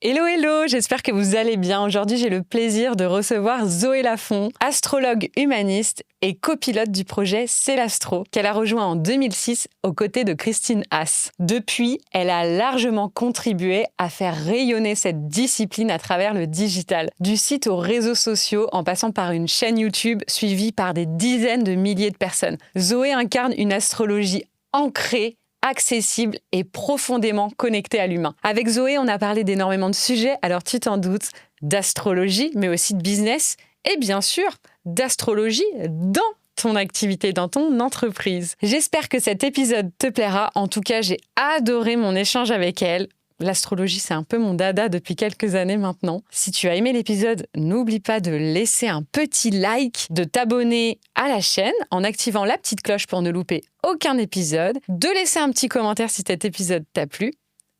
Hello, hello, j'espère que vous allez bien. Aujourd'hui, j'ai le plaisir de recevoir Zoé Lafont, astrologue humaniste et copilote du projet C'est l'Astro, qu'elle a rejoint en 2006 aux côtés de Christine Haas. Depuis, elle a largement contribué à faire rayonner cette discipline à travers le digital, du site aux réseaux sociaux en passant par une chaîne YouTube suivie par des dizaines de milliers de personnes. Zoé incarne une astrologie ancrée, accessible et profondément connecté à l'humain. Avec Zoé, on a parlé d'énormément de sujets, alors tu t'en doutes, d'astrologie, mais aussi de business, et bien sûr, d'astrologie dans ton activité, dans ton entreprise. J'espère que cet épisode te plaira. En tout cas, j'ai adoré mon échange avec elle. L'astrologie, c'est un peu mon dada depuis quelques années maintenant. Si tu as aimé l'épisode, n'oublie pas de laisser un petit like, de t'abonner à la chaîne en activant la petite cloche pour ne louper aucun épisode, de laisser un petit commentaire si cet épisode t'a plu.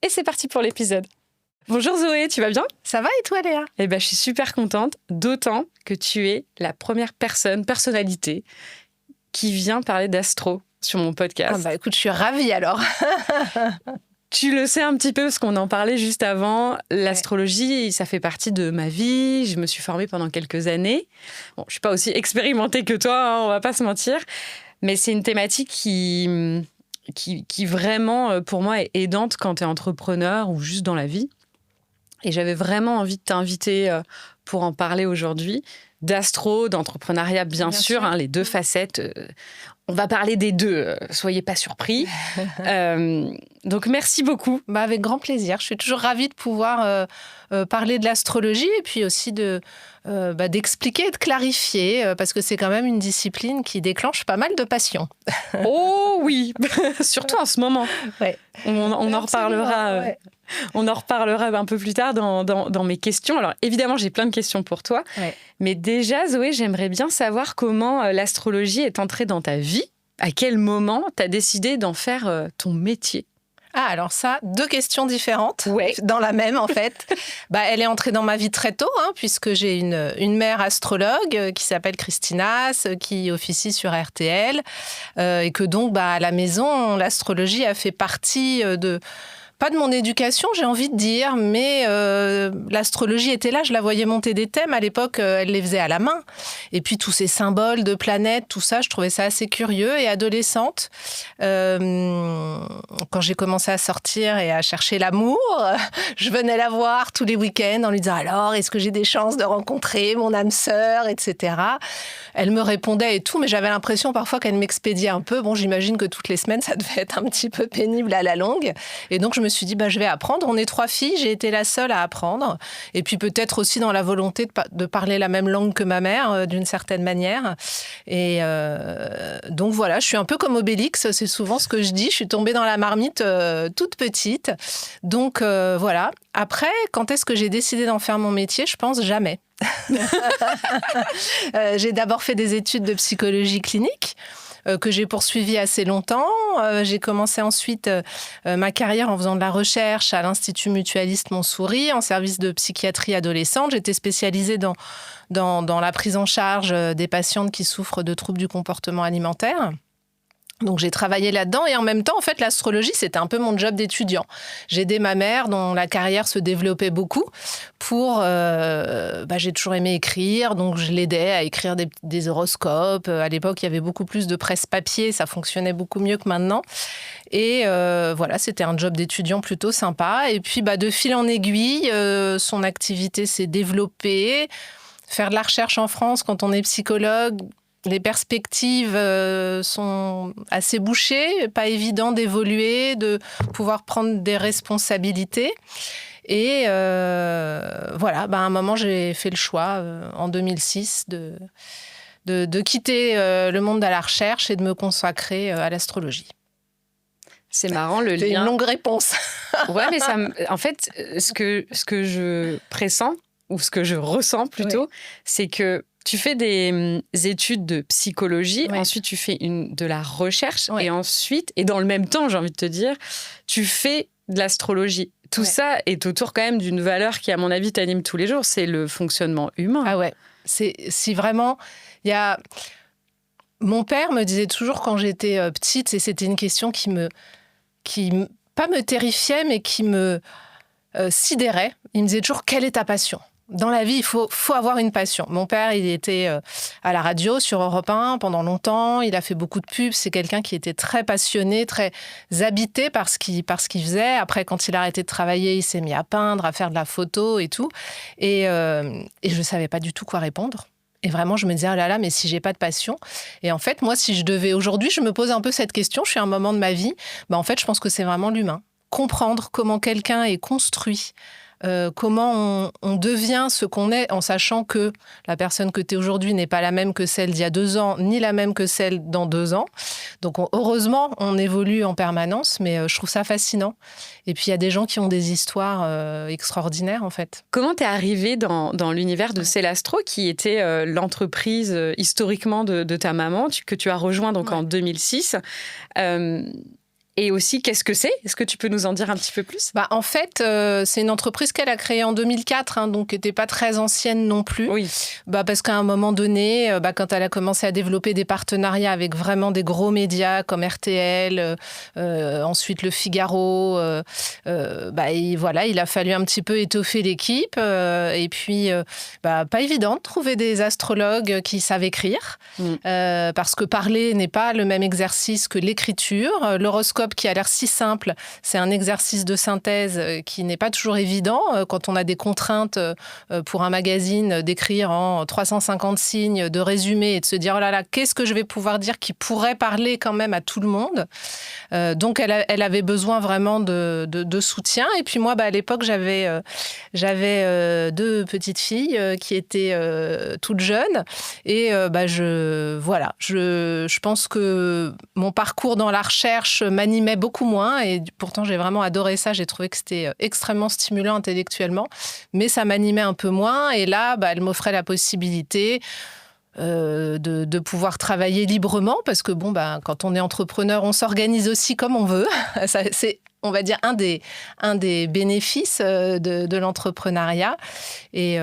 Et c'est parti pour l'épisode. Bonjour Zoé, tu vas bien ? Ça va et toi Léa ? Eh ben, je suis super contente, d'autant que tu es la première personnalité qui vient parler d'astro sur mon podcast. Ah bah écoute, je suis ravie alors. Tu le sais un petit peu parce qu'on en parlait juste avant. L'astrologie, ça fait partie de ma vie. Je me suis formée pendant quelques années. Bon, je suis pas aussi expérimentée que toi, hein, on va pas se mentir. Mais c'est une thématique qui vraiment, pour moi, est aidante quand tu es entrepreneur ou juste dans la vie. Et j'avais vraiment envie de t'inviter pour en parler aujourd'hui. D'astro, d'entrepreneuriat, bien sûr. Hein, les deux facettes. On va parler des deux, soyez pas surpris. Donc, merci beaucoup. Bah, avec grand plaisir. Je suis toujours ravie de pouvoir parler de l'astrologie et puis aussi d'expliquer et de clarifier, parce que c'est quand même une discipline qui déclenche pas mal de passions. Oh oui, surtout en ce moment. Ouais. On en reparlera. Ouais. On en reparlera un peu plus tard dans mes questions. Alors, évidemment, j'ai plein de questions pour toi. Ouais. Mais déjà, Zoé, j'aimerais bien savoir comment l'astrologie est entrée dans ta vie. À quel moment tu as décidé d'en faire ton métier ? Ah, alors ça, deux questions différentes, Ouais. dans la même en fait. Elle est entrée dans ma vie très tôt, puisque j'ai une mère astrologue qui s'appelle Christine Haas, qui officie sur RTL, et que donc à la maison, l'astrologie a fait partie pas de mon éducation, j'ai envie de dire, mais l'astrologie était là, je la voyais monter des thèmes. À l'époque, elle les faisait à la main. Et puis, tous ces symboles de planètes, tout ça, je trouvais ça assez curieux. Et adolescente, quand j'ai commencé à sortir et à chercher l'amour, je venais la voir tous les week-ends en lui disant « Alors, est-ce que j'ai des chances de rencontrer mon âme sœur ?» etc. Elle me répondait et tout, mais j'avais l'impression parfois qu'elle m'expédiait un peu. Bon, j'imagine que toutes les semaines, ça devait être un petit peu pénible à la longue. Et donc, je me suis dit, je vais apprendre. On est 3 filles, j'ai été la seule à apprendre. Et puis peut-être aussi dans la volonté de parler la même langue que ma mère, d'une certaine manière. Et donc voilà, je suis un peu comme Obélix, c'est souvent ce que je dis. Je suis tombée dans la marmite toute petite. Donc voilà. Après, quand est-ce que j'ai décidé d'en faire mon métier ? Je pense jamais. J'ai d'abord fait des études de psychologie clinique que j'ai poursuivi assez longtemps. J'ai commencé ensuite ma carrière en faisant de la recherche à l'Institut Mutualiste Montsouris, en service de psychiatrie adolescente. J'étais spécialisée dans la prise en charge des patientes qui souffrent de troubles du comportement alimentaire. Donc, j'ai travaillé là-dedans et en même temps, en fait, l'astrologie, c'était un peu mon job d'étudiant. J'ai aidé ma mère, dont la carrière se développait beaucoup, j'ai toujours aimé écrire, donc je l'aidais à écrire des horoscopes. À l'époque, il y avait beaucoup plus de presse papier, ça fonctionnait beaucoup mieux que maintenant. Et voilà, c'était un job d'étudiant plutôt sympa. Et puis, de fil en aiguille, son activité s'est développée. Faire de la recherche en France quand on est psychologue, les perspectives sont assez bouchées, pas évident d'évoluer, de pouvoir prendre des responsabilités. Et voilà, à un moment, j'ai fait le choix, en 2006, de quitter le monde de la recherche et de me consacrer à l'astrologie. C'est marrant le lien. C'est une longue réponse. Ouais, mais en fait, ce que je pressens, ou ce que je ressens plutôt, c'est que tu fais des études de psychologie, ensuite tu fais de la recherche, et ensuite, et dans le même temps, j'ai envie de te dire, tu fais de l'astrologie. Tout ça est autour quand même d'une valeur qui, à mon avis, t'anime tous les jours, c'est le fonctionnement humain. Ah ouais, si vraiment, il y a... Mon père me disait toujours quand j'étais petite, et c'était une question qui pas me terrifiait, mais qui me sidérait. Il me disait toujours, quelle est ta passion ? Dans la vie, il faut avoir une passion. Mon père, il était à la radio sur Europe 1 pendant longtemps. Il a fait beaucoup de pubs. C'est quelqu'un qui était très passionné, très habité par ce qu'il faisait. Après, quand il a arrêté de travailler, il s'est mis à peindre, à faire de la photo et tout. Et je ne savais pas du tout quoi répondre. Et vraiment, je me disais, oh là là, mais si j'ai pas de passion. Et en fait, moi, si je devais... Aujourd'hui, je me pose un peu cette question. Je suis à un moment de ma vie. En fait, je pense que c'est vraiment l'humain. Comprendre comment quelqu'un est construit, comment on devient ce qu'on est en sachant que la personne que tu es aujourd'hui n'est pas la même que celle d'il y a 2 ans, ni la même que celle dans 2 ans. Donc heureusement, on évolue en permanence, mais je trouve ça fascinant. Et puis il y a des gens qui ont des histoires extraordinaires en fait. Comment t'es arrivée dans l'univers de Célastro, qui était l'entreprise historiquement de ta maman, que tu as rejoint donc en 2006 Et aussi, qu'est-ce que c'est ? Est-ce que tu peux nous en dire un petit peu plus ? En fait, c'est une entreprise qu'elle a créée en 2004, donc qui n'était pas très ancienne non plus. Oui. Parce qu'à un moment donné, quand elle a commencé à développer des partenariats avec vraiment des gros médias comme RTL, ensuite Le Figaro, il a fallu un petit peu étoffer l'équipe. Et puis, pas évident de trouver des astrologues qui savent écrire, parce que parler n'est pas le même exercice que l'écriture. L'horoscope qui a l'air si simple, c'est un exercice de synthèse qui n'est pas toujours évident quand on a des contraintes pour un magazine d'écrire en 350 signes de résumé et de se dire oh là là, qu'est-ce que je vais pouvoir dire qui pourrait parler quand même à tout le monde. Donc elle avait besoin vraiment de soutien. Et puis moi, à l'époque, j'avais 2 petites filles qui étaient toutes jeunes et je pense que mon parcours dans la recherche m'animait beaucoup moins et pourtant j'ai vraiment adoré ça. J'ai trouvé que c'était extrêmement stimulant intellectuellement, mais ça m'animait un peu moins. Et là, elle m'offrait la possibilité de pouvoir travailler librement parce que quand on est entrepreneur, on s'organise aussi comme on veut. Ça, c'est, on va dire, un des bénéfices de l'entrepreneuriat. Et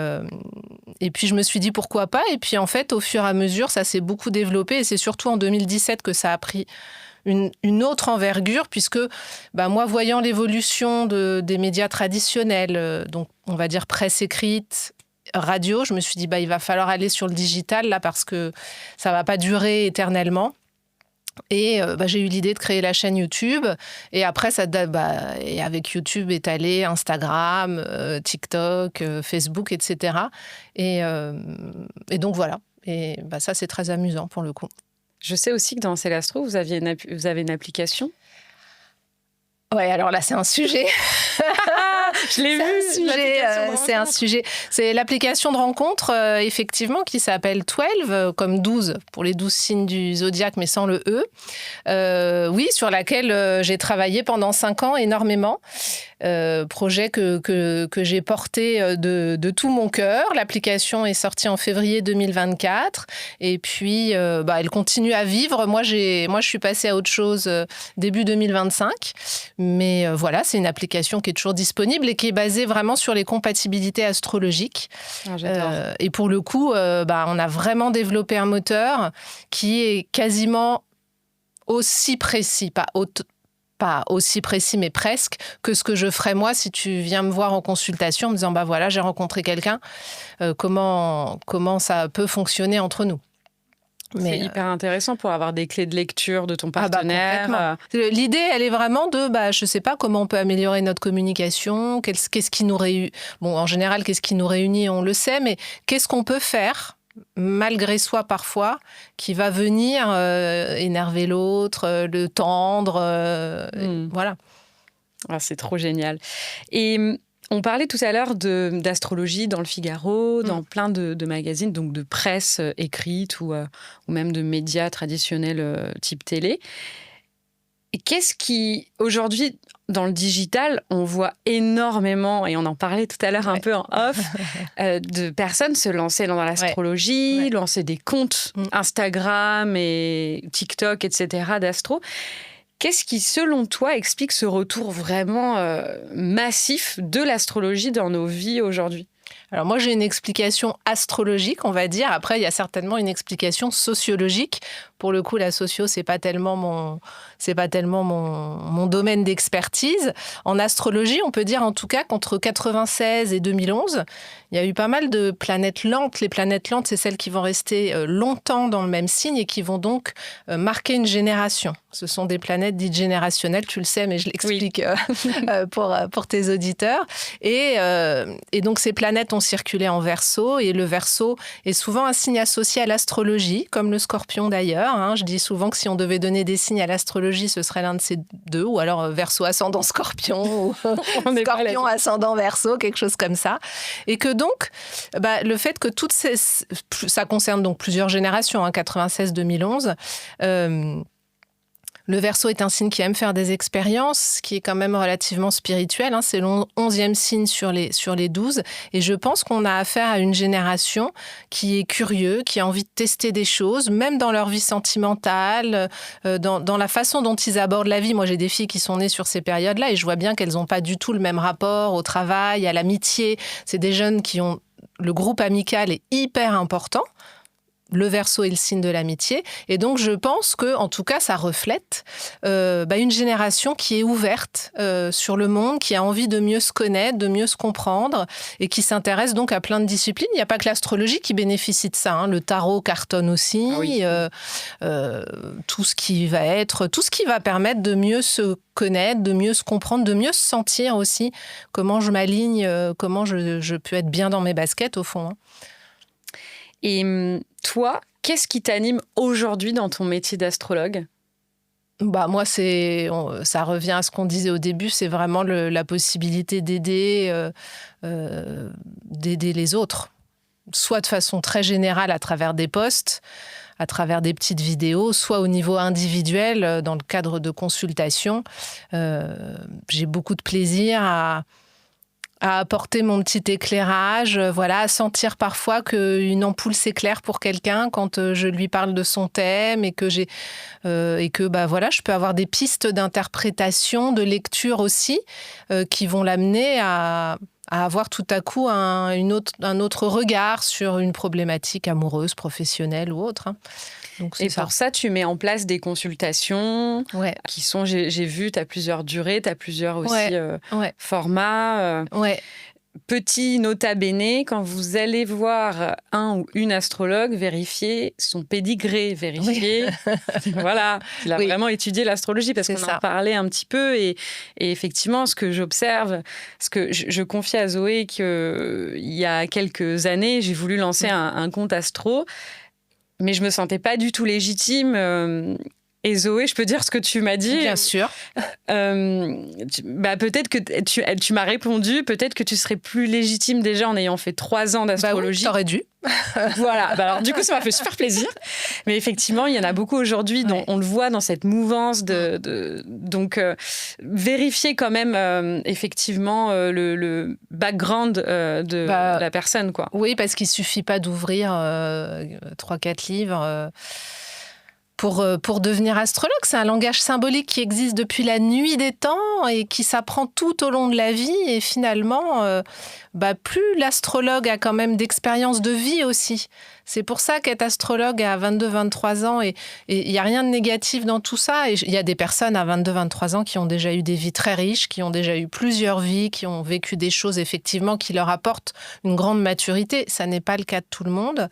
puis, je me suis dit pourquoi pas. Et puis, en fait, au fur et à mesure, ça s'est beaucoup développé. Et c'est surtout en 2017 que ça a pris une autre envergure, puisque moi, voyant l'évolution des médias traditionnels, donc on va dire presse écrite, radio, je me suis dit il va falloir aller sur le digital là parce que ça va pas durer éternellement. Et j'ai eu l'idée de créer la chaîne YouTube. Et après, et avec YouTube est allé Instagram, TikTok, Facebook, etc. Et donc voilà. Et ça, c'est très amusant pour le coup. Je sais aussi que dans Célastro, vous avez une application. Ouais, alors là, c'est un sujet. Je l'ai vu. C'est un sujet. C'est l'application de rencontre, effectivement, qui s'appelle 12, comme 12 pour les 12 signes du zodiaque, mais sans le E. Oui, sur laquelle j'ai travaillé pendant 5 ans énormément. Projet que j'ai porté de tout mon cœur. L'application est sortie en février 2024. Et puis, elle continue à vivre. Moi, je suis passée à autre chose début 2025. Mais voilà, c'est une application qui est toujours disponible et qui est basée vraiment sur les compatibilités astrologiques. Et pour le coup, on a vraiment développé un moteur qui est quasiment aussi précis, pas aussi précis, mais presque, que ce que je ferais moi si tu viens me voir en consultation en me disant voilà, j'ai rencontré quelqu'un, comment ça peut fonctionner entre nous. C'est hyper intéressant pour avoir des clés de lecture de ton partenaire. L'idée, elle est vraiment de, je sais pas, comment on peut améliorer notre communication, qu'est-ce qui nous réunit. Bon, en général, qu'est-ce qui nous réunit, on le sait, mais qu'est-ce qu'on peut faire, malgré soi parfois, qui va venir énerver l'autre, le tendre, voilà. C'est trop génial. Et on parlait tout à l'heure d'astrologie dans Le Figaro, dans plein de magazines, donc de presse écrite ou même de médias traditionnels type télé. Et qu'est-ce qui, aujourd'hui, dans le digital, on voit énormément, et on en parlait tout à l'heure un peu en off, de personnes se lancer dans l'astrologie, lancer des comptes Instagram et TikTok, etc. d'astro. Qu'est-ce qui, selon toi, explique ce retour vraiment massif de l'astrologie dans nos vies aujourd'hui ? Alors moi, j'ai une explication astrologique, on va dire. Après, il y a certainement une explication sociologique. Pour le coup, la socio, c'est pas tellement mon domaine d'expertise. En astrologie, on peut dire en tout cas qu'entre 96 et 2011, il y a eu pas mal de planètes lentes. Les planètes lentes, c'est celles qui vont rester longtemps dans le même signe et qui vont donc marquer une génération. Ce sont des planètes dites générationnelles, tu le sais, mais je l'explique pour tes auditeurs. Et donc, ces planètes ont circulé en Verseau, et le Verseau est souvent un signe associé à l'astrologie, comme le Scorpion d'ailleurs. Je dis souvent que si on devait donner des signes à l'astrologie, ce serait l'un de ces deux, ou alors Verseau ascendant Scorpion, ou Scorpion ascendant Verseau, quelque chose comme ça. Et que donc, le fait que ça concerne donc plusieurs générations, 96-2011, le Verseau est un signe qui aime faire des expériences, qui est quand même relativement spirituel. C'est le 11e signe sur les 12. Et je pense qu'on a affaire à une génération qui est curieux, qui a envie de tester des choses, même dans leur vie sentimentale, dans la façon dont ils abordent la vie. Moi, j'ai des filles qui sont nées sur ces périodes-là et je vois bien qu'elles n'ont pas du tout le même rapport au travail, à l'amitié. C'est des jeunes qui ont... Le groupe amical est hyper important. Le Verseau est le signe de l'amitié. Et donc, je pense que, en tout cas, ça reflète une génération qui est ouverte sur le monde, qui a envie de mieux se connaître, de mieux se comprendre et qui s'intéresse donc à plein de disciplines. Il n'y a pas que l'astrologie qui bénéficie de ça. Le tarot cartonne aussi. Oui. Tout ce qui va permettre de mieux se connaître, de mieux se comprendre, de mieux se sentir aussi. Comment je m'aligne, comment je peux être bien dans mes baskets, au fond. Et toi, qu'est-ce qui t'anime aujourd'hui dans ton métier d'astrologue ? Moi, ça revient à ce qu'on disait au début, c'est vraiment la possibilité d'aider les autres, soit de façon très générale à travers des posts, à travers des petites vidéos, soit au niveau individuel, dans le cadre de consultations. J'ai beaucoup de plaisir à apporter mon petit éclairage, à sentir parfois qu'une ampoule s'éclaire pour quelqu'un quand je lui parle de son thème et que je peux avoir des pistes d'interprétation, de lecture aussi, qui vont l'amener à avoir tout à coup un autre regard sur une problématique amoureuse, professionnelle ou autre. Donc, et pour ça, tu mets en place des consultations qui sont, j'ai vu, tu as plusieurs durées, tu as plusieurs aussi formats. Petit nota bene, quand vous allez voir un ou une astrologue, vérifiez son pédigré, vérifiez voilà, qu'il a vraiment étudié l'astrologie, parce qu'on en parlait un petit peu, et effectivement, ce que j'observe, ce que je confie à Zoé qu'il y a quelques années, j'ai voulu lancer un compte astro, mais je me sentais pas du tout légitime. Et Zoé, je peux dire ce que tu m'as dit ? Bien sûr. Peut-être que tu m'as répondu, peut-être que tu serais plus légitime déjà en ayant fait 3 ans d'astrologie. Oui, t'aurais dû. Voilà. Alors, du coup, ça m'a fait super plaisir. Mais effectivement, il y en a beaucoup aujourd'hui. On le voit dans cette mouvance donc, vérifier quand même effectivement le background de la personne, quoi. Oui, parce qu'il suffit pas d'ouvrir 3-4 livres. Pour devenir astrologue, c'est un langage symbolique qui existe depuis la nuit des temps et qui s'apprend tout au long de la vie. Et finalement, plus l'astrologue a quand même d'expérience de vie aussi. C'est pour ça qu'être astrologue à 22-23 ans, et il n'y a rien de négatif dans tout ça. Il y a des personnes à 22-23 ans qui ont déjà eu des vies très riches, qui ont déjà eu plusieurs vies, qui ont vécu des choses effectivement qui leur apportent une grande maturité. Ça n'est pas le cas de tout le monde.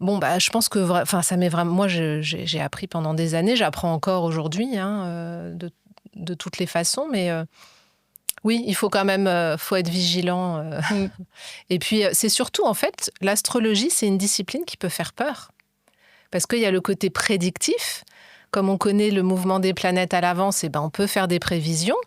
Je pense que ça m'est vraiment... Moi, j'ai appris pendant des années, j'apprends encore aujourd'hui, de toutes les façons, mais oui, il faut quand même faut être vigilant. Et puis, c'est surtout, en fait, l'astrologie, c'est une discipline qui peut faire peur. Parce qu'il y a le côté prédictif. Comme on connaît le mouvement des planètes à l'avance, on peut faire des prévisions.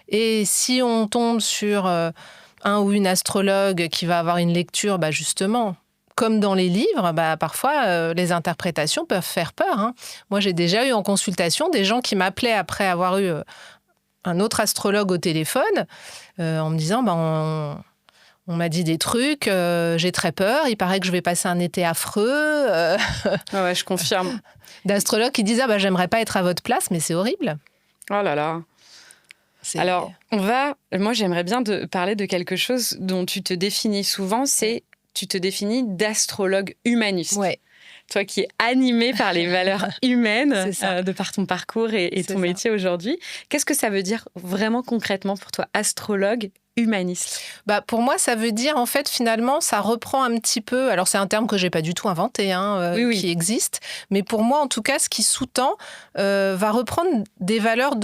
Et si on tombe sur un ou une astrologue qui va avoir une lecture, justement... Comme dans les livres, parfois, les interprétations peuvent faire peur. Moi, j'ai déjà eu en consultation des gens qui m'appelaient après avoir eu un autre astrologue au téléphone en me disant on m'a dit des trucs, j'ai très peur, il paraît que je vais passer un été affreux. Ouais, je confirme. D'astrologues qui disent j'aimerais pas être à votre place, mais c'est horrible. Oh là là. Alors, moi, j'aimerais bien parler de quelque chose dont tu te définis souvent, tu te définis d'astrologue humaniste. Ouais. Toi qui es animé par les valeurs humaines de par ton parcours et ton métier aujourd'hui. Qu'est-ce que ça veut dire vraiment concrètement pour toi, astrologue humaniste? Pour moi, ça veut dire, en fait, finalement, ça reprend un petit peu... Alors, c'est un terme que je n'ai pas du tout inventé, qui existe. Mais pour moi, en tout cas, ce qui sous-tend va reprendre des valeurs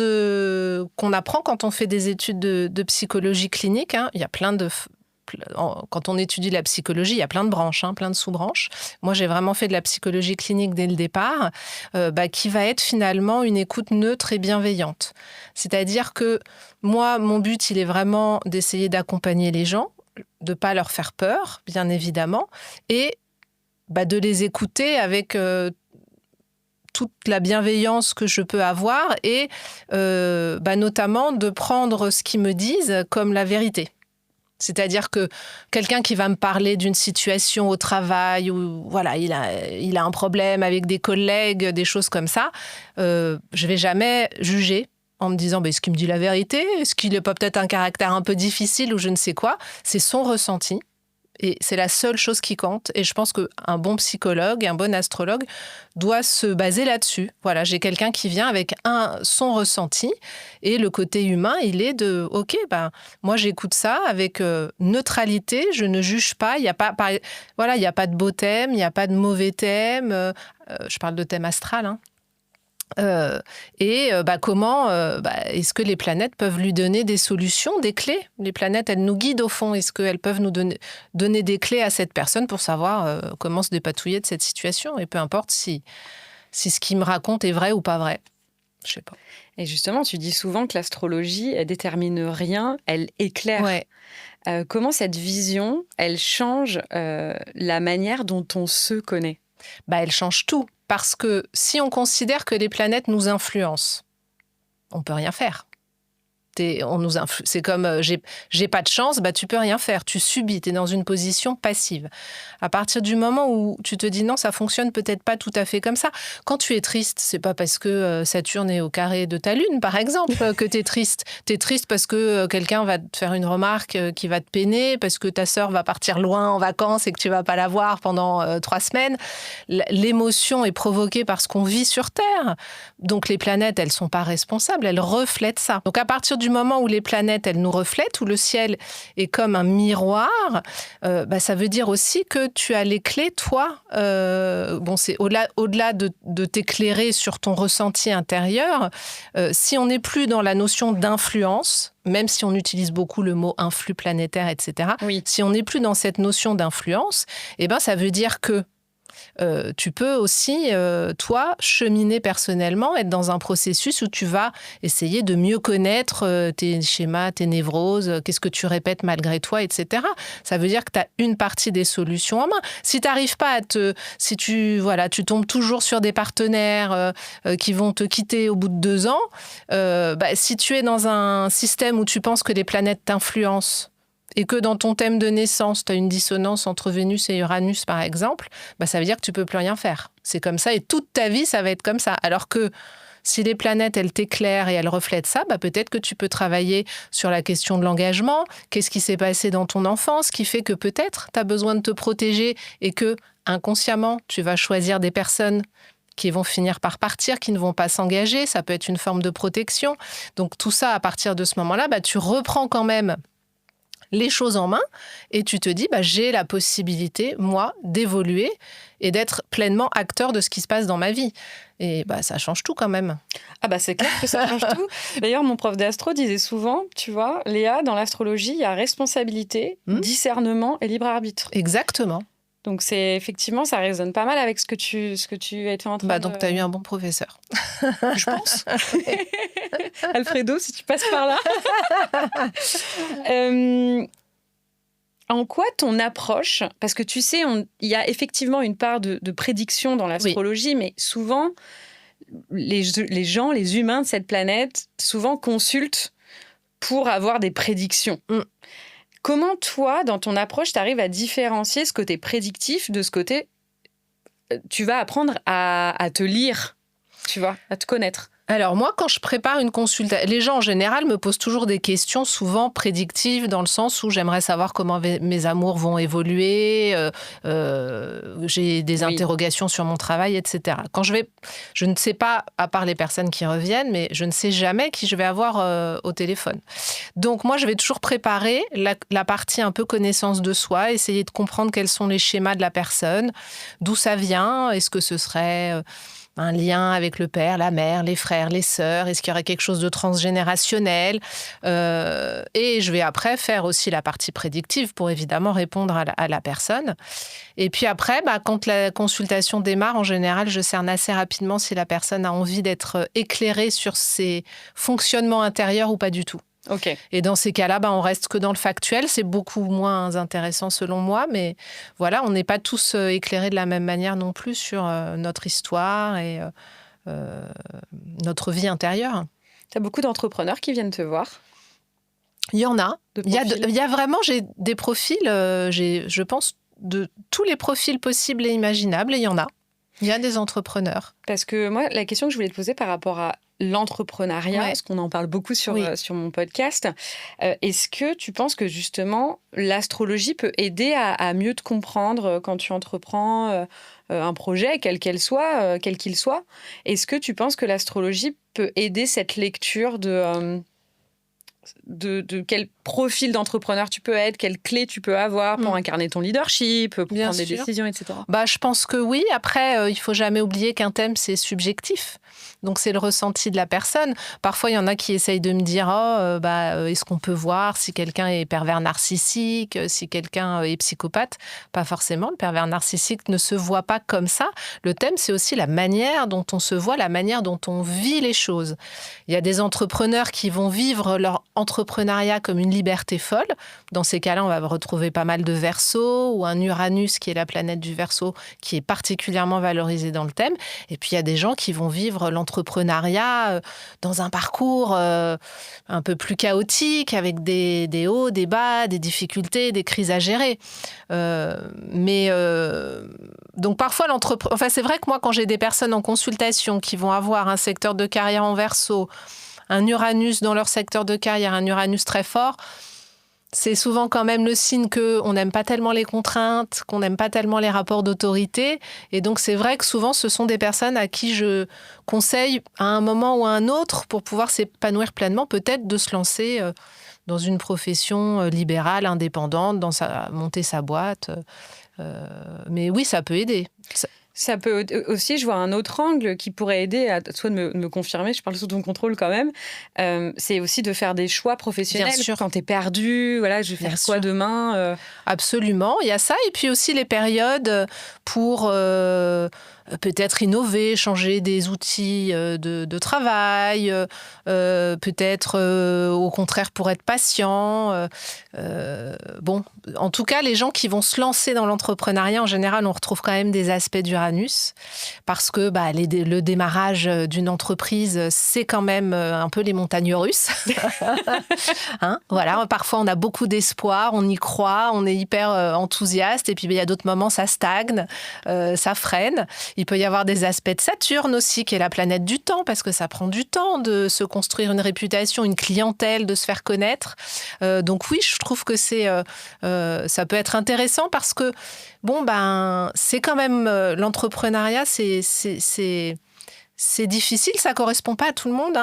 qu'on apprend quand on fait des études de psychologie clinique. Il y a plein de... Quand on étudie la psychologie, il y a plein de branches, plein de sous-branches. Moi, j'ai vraiment fait de la psychologie clinique dès le départ, qui va être finalement une écoute neutre et bienveillante. C'est-à-dire que moi, mon but, il est vraiment d'essayer d'accompagner les gens, de ne pas leur faire peur, bien évidemment, et de les écouter avec toute la bienveillance que je peux avoir et notamment de prendre ce qu'ils me disent comme la vérité. C'est-à-dire que quelqu'un qui va me parler d'une situation au travail où voilà, il a un problème avec des collègues, des choses comme ça, je ne vais jamais juger en me disant est-ce qu'il me dit la vérité ? Est-ce qu'il n'a pas peut-être un caractère un peu difficile ou je ne sais quoi ? C'est son ressenti. Et c'est la seule chose qui compte. Et je pense qu'un bon psychologue, un bon astrologue doit se baser là-dessus. Voilà, j'ai quelqu'un qui vient avec son ressenti. Et le côté humain, il est de, OK, moi j'écoute ça avec neutralité, je ne juge pas. Il n'y a pas, il n'y a pas de beau thème, il n'y a pas de mauvais thème. Je parle de thème astral, comment est-ce que les planètes peuvent lui donner des solutions, des clés ? Les planètes, elles nous guident au fond. Est-ce qu'elles peuvent nous donner des clés à cette personne pour savoir comment se dépatouiller de cette situation ? Et peu importe si ce qu'il me raconte est vrai ou pas vrai. Je sais pas. Et justement, tu dis souvent que l'astrologie, elle détermine rien, elle éclaire. Ouais. Comment cette vision, elle change la manière dont on se connaît ? Elle change tout. Parce que si on considère que les planètes nous influencent, on ne peut rien faire. C'est comme j'ai pas de chance, tu peux rien faire. Tu subis, tu es dans une position passive. À partir du moment où tu te dis non, ça fonctionne peut-être pas tout à fait comme ça. Quand tu es triste, c'est pas parce que Saturne est au carré de ta lune, par exemple, que tu es triste. Tu es triste parce que quelqu'un va te faire une remarque qui va te peiner, parce que ta sœur va partir loin en vacances et que tu vas pas la voir pendant 3 semaines. L'émotion est provoquée par ce qu'on vit sur Terre. Donc les planètes, elles sont pas responsables, elles reflètent ça. Donc à partir du moment où les planètes, elles nous reflètent, où le ciel est comme un miroir, ça veut dire aussi que tu as les clés, toi. C'est au-delà de t'éclairer sur ton ressenti intérieur. Si on n'est plus dans la notion d'influence, même si on utilise beaucoup le mot influx planétaire, etc., si on n'est plus dans cette notion d'influence, ça veut dire que tu peux aussi, toi, cheminer personnellement, être dans un processus où tu vas essayer de mieux connaître tes schémas, tes névroses, qu'est-ce que tu répètes malgré toi, etc. Ça veut dire que tu as une partie des solutions en main. Si tu n'arrives pas si tu tombes toujours sur des partenaires qui vont te quitter au bout de 2 ans, si tu es dans un système où tu penses que les planètes t'influencent, et que dans ton thème de naissance, tu as une dissonance entre Vénus et Uranus, par exemple, ça veut dire que tu ne peux plus rien faire. C'est comme ça, et toute ta vie, ça va être comme ça. Alors que si les planètes, elles t'éclairent et elles reflètent ça, peut-être que tu peux travailler sur la question de l'engagement. Qu'est-ce qui s'est passé dans ton enfance qui fait que peut-être tu as besoin de te protéger et que, inconsciemment, tu vas choisir des personnes qui vont finir par partir, qui ne vont pas s'engager. Ça peut être une forme de protection. Donc tout ça, à partir de ce moment-là, tu reprends quand même les choses en main et tu te dis j'ai la possibilité, moi, d'évoluer et d'être pleinement acteur de ce qui se passe dans ma vie. Et ça change tout quand même. C'est clair que ça change tout. D'ailleurs, mon prof d'astro disait souvent, tu vois, Léa, dans l'astrologie, il y a responsabilité, discernement et libre arbitre. Exactement. Donc, effectivement, ça résonne pas mal avec ce que tu étais en train de... Donc, tu as eu un bon professeur. Je pense. Alfredo, si tu passes par là. En quoi ton approche... Parce que tu sais, il y a effectivement une part de prédiction dans l'astrologie, mais souvent, les gens, les humains de cette planète, souvent consultent pour avoir des prédictions. Comment, toi, dans ton approche, tu arrives à différencier ce côté prédictif de ce côté... Tu vas apprendre à te lire, tu vois, à te connaître. Alors moi, quand je prépare une consultation, les gens en général me posent toujours des questions souvent prédictives dans le sens où j'aimerais savoir comment mes amours vont évoluer, j'ai des interrogations sur mon travail, etc. Je ne sais pas, à part les personnes qui reviennent, mais je ne sais jamais qui je vais avoir au téléphone. Donc moi, je vais toujours préparer la partie un peu connaissance de soi, essayer de comprendre quels sont les schémas de la personne, d'où ça vient, est-ce que ce serait un lien avec le père, la mère, les frères, les sœurs, est-ce qu'il y aurait quelque chose de transgénérationnel, et je vais après faire aussi la partie prédictive pour évidemment répondre à la personne. Et puis après, quand la consultation démarre, en général, je cerne assez rapidement si la personne a envie d'être éclairée sur ses fonctionnements intérieurs ou pas du tout. Okay. Et dans ces cas-là, on reste que dans le factuel. C'est beaucoup moins intéressant selon moi, mais voilà, on n'est pas tous éclairés de la même manière non plus sur notre histoire et notre vie intérieure. Tu as beaucoup d'entrepreneurs qui viennent te voir? Il y en a. Il y a vraiment, j'ai des profils, je pense, de tous les profils possibles et imaginables, et il y en a. Il y a des entrepreneurs. Parce que moi, la question que je voulais te poser par rapport à l'entrepreneuriat, parce qu'on en parle beaucoup sur mon podcast, est-ce que tu penses que justement l'astrologie peut aider à mieux te comprendre quand tu entreprends un projet, quel qu'il soit? Est-ce que tu penses que l'astrologie peut aider cette lecture de quel profil d'entrepreneur tu peux être, quelles clés tu peux avoir pour incarner ton leadership, pour prendre des décisions, etc. Je pense que oui. Après, il ne faut jamais oublier qu'un thème, c'est subjectif. Donc, c'est le ressenti de la personne. Parfois, il y en a qui essayent de me dire est-ce qu'on peut voir si quelqu'un est pervers narcissique, si quelqu'un est psychopathe? Pas forcément. Le pervers narcissique ne se voit pas comme ça. Le thème, c'est aussi la manière dont on se voit, la manière dont on vit les choses. Il y a des entrepreneurs qui vont vivre leur entrepreneuriat comme une liberté folle. Dans ces cas-là, on va retrouver pas mal de Verseau ou un Uranus qui est la planète du Verseau qui est particulièrement valorisée dans le thème. Et puis, il y a des gens qui vont vivre l'entrepreneuriat dans un parcours un peu plus chaotique avec des hauts, des bas, des difficultés, des crises à gérer. Donc, parfois, c'est vrai que moi, quand j'ai des personnes en consultation qui vont avoir un secteur de carrière en Verseau, un Uranus dans leur secteur de carrière, un Uranus très fort, c'est souvent quand même le signe qu'on n'aime pas tellement les contraintes, qu'on n'aime pas tellement les rapports d'autorité. Et donc, c'est vrai que souvent, ce sont des personnes à qui je conseille, à un moment ou à un autre, pour pouvoir s'épanouir pleinement, peut-être de se lancer dans une profession libérale, indépendante, monter sa boîte. Mais oui, ça peut aider. Ça peut aussi, je vois un autre angle qui pourrait aider à toi de me confirmer, je parle sous ton contrôle quand même, c'est aussi de faire des choix professionnels. Bien sûr. Quand t'es perdu, voilà, je vais faire quoi demain Absolument, il y a ça. Et puis aussi les périodes pour peut-être innover, changer des outils de travail, peut-être au contraire pour être patient. En tout cas, les gens qui vont se lancer dans l'entrepreneuriat, en général, on retrouve quand même des aspects d'Uranus, parce que le démarrage d'une entreprise, c'est quand même un peu les montagnes russes. Voilà, parfois on a beaucoup d'espoir, on y croit, on est hyper enthousiaste, et puis il y a d'autres moments, ça stagne, ça freine. Il peut y avoir des aspects de Saturne aussi, qui est la planète du temps, parce que ça prend du temps de se construire une réputation, une clientèle, de se faire connaître. Donc oui, je trouve que ça peut être intéressant, parce que c'est quand même l'entrepreneuriat, c'est difficile, ça correspond pas à tout le monde.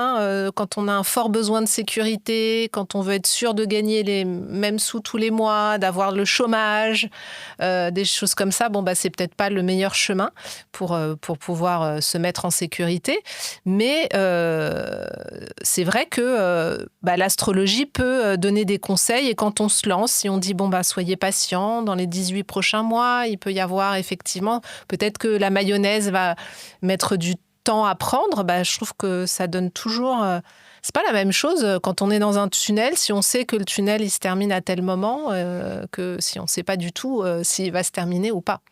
Quand on a un fort besoin de sécurité, quand on veut être sûr de gagner les mêmes sous tous les mois, d'avoir le chômage, des choses comme ça, c'est peut-être pas le meilleur chemin pour pouvoir se mettre en sécurité. Mais c'est vrai que l'astrologie peut donner des conseils, et quand on se lance, si on dit soyez patient, dans les 18 prochains mois, il peut y avoir effectivement, peut-être que la mayonnaise va mettre du temps à prendre, je trouve que ça donne toujours... c'est pas la même chose quand on est dans un tunnel, si on sait que le tunnel il se termine à tel moment, que si on sait pas du tout s'il va se terminer ou pas.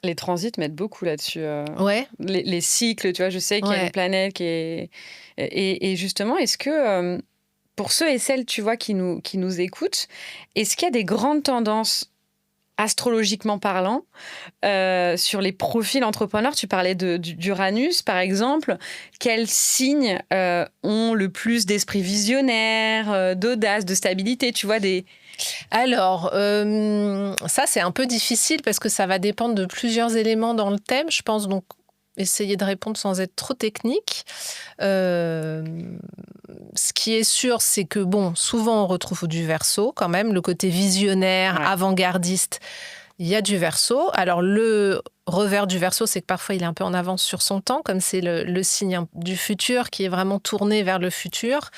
Les transits mettent beaucoup là-dessus. Ouais. Les cycles, tu vois, je sais qu'il y a une planète qui est... Et justement, est-ce que, pour ceux et celles, tu vois, qui nous écoutent, est-ce qu'il y a des grandes tendances astrologiquement parlant, sur les profils entrepreneurs. Tu parlais d'Uranus, par exemple. Quels signes ont le plus d'esprit visionnaire, d'audace, de stabilité? Tu vois, Alors, ça, c'est un peu difficile parce que ça va dépendre de plusieurs éléments dans le thème, je pense. Donc, essayer de répondre sans être trop technique. Ce qui est sûr, c'est que, souvent, on retrouve du Verseau quand même, le côté visionnaire, avant-gardiste. Il y a du Verseau. Alors, le revers du Verseau, c'est que parfois, il est un peu en avance sur son temps, comme c'est le signe du futur qui est vraiment tourné vers le futur.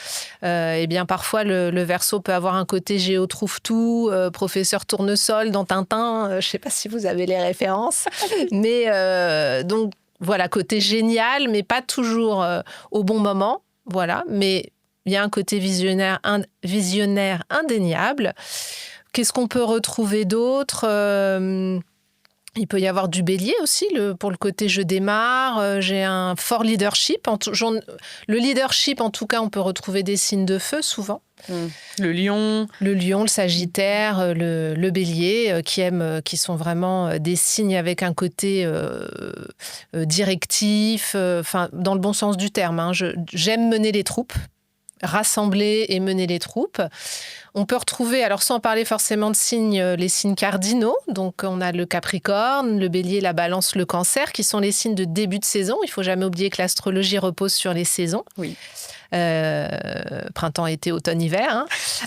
Eh bien, parfois, le Verseau peut avoir un côté Géo trouve-tout, professeur tournesol dans Tintin. Je ne sais pas si vous avez les références. Mais donc, voilà, côté génial, mais pas toujours au bon moment. Voilà, mais il y a un côté visionnaire indéniable. Qu'est-ce qu'on peut retrouver d'autre? Il peut y avoir du Bélier aussi, pour le côté je démarre, j'ai un fort leadership. Le leadership, en tout cas, on peut retrouver des signes de feu souvent. Le lion. Le lion, le sagittaire, le bélier, qui sont vraiment des signes avec un côté directif, dans le bon sens du terme. Hein. J'aime mener les troupes, rassembler et mener les troupes. On peut retrouver, alors sans parler forcément de signes, les signes cardinaux. Donc, on a le Capricorne, le Bélier, la Balance, le Cancer, qui sont les signes de début de saison. Il ne faut jamais oublier que l'astrologie repose sur les saisons. Oui. Printemps, été, automne, hiver.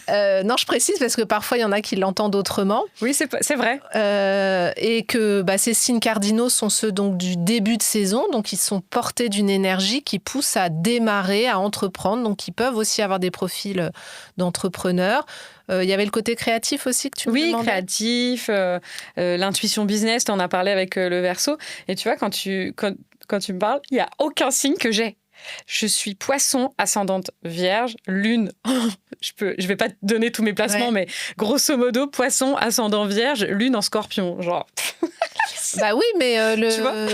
Hein. Non, je précise parce que parfois, il y en a qui l'entendent autrement. Oui, c'est vrai. Et que ces signes cardinaux sont ceux donc, du début de saison. Donc, ils sont portés d'une énergie qui pousse à démarrer, à entreprendre. Donc, ils peuvent aussi avoir des profils d'entrepreneurs. Il y avait le côté créatif aussi que tu me demandais. Oui, créatif, l'intuition business, tu en as parlé avec le Verseau. Et tu vois, quand tu me parles, il n'y a aucun signe que j'ai. Je suis Poisson, ascendante Vierge, Lune. Je vais pas te donner tous mes placements, mais grosso modo, Poisson, ascendant Vierge, Lune en Scorpion. Genre. Bah oui, mais